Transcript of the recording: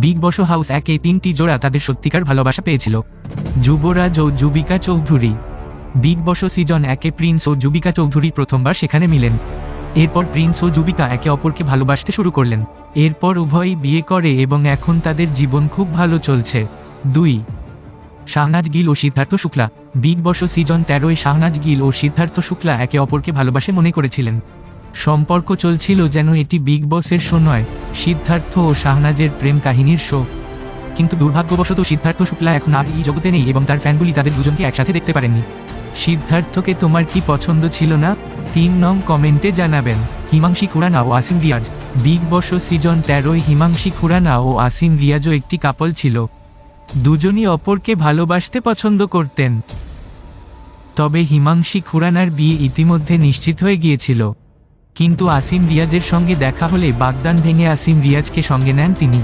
Big বস house 1-এ 3টি জোড়া তাদের সত্যিকার ভালোবাসা পেয়েছিল। যুবরাজ ও যুবিকা চৌধুরী। বিগ বস সিজন 1-এ প্রিন্স ও যুবিকা চৌধুরী প্রথমবার সেখানে মিলেন। এরপর প্রিন্স ও যুবিকা একে অপরকে ভালোবাসতে শুরু করলেন। এরপর উভয়ই বিয়ে করে এবং এখন তাদের জীবন খুব ভালো চলছে। 2. শাহনাজ গিল ও সিদ্ধার্থ শুক্লা। বিগ বস সিজন 13-এ শাহনাজ গিল ও সিদ্ধার্থ শুক্লা একে অপরকে ভালোবাসে মনে করেছিলেন। সম্পর্ক চলছিল যেন এটি বিগ বসের শো নয়, সিদ্ধার্থ ও শাহনাজের প্রেম কাহিনীর শো। কিন্তু দুর্ভাগ্যবশত সিদ্ধার্থ শুক্লা এখন আর এই জগতে নেই এবং তার ফ্যানগুলি তাদের দুজনকে একসাথে দেখতে পারেননি। সিদ্ধার্থকে তোমার কি পছন্দ ছিল না? 3 নং কমেন্টে জানাবেন। হিমাংশী খুরানা ও আসিম রিয়াজ। বিগ বস সিজন 13-য় হিমাংশী খুরানা ও আসিম রিয়াজও একটি কাপল ছিল। দুজনই অপরকে ভালোবাসতে পছন্দ করতেন। তবে হিমাংশী খুরানার বিয়ে ইতিমধ্যে নিশ্চিত হয়ে গিয়েছিল। কিন্তু আসিম রিয়াজের সঙ্গে দেখা হলে বাগদান ভেঙে আসিম রিয়াজকে সঙ্গে নেন তিনি।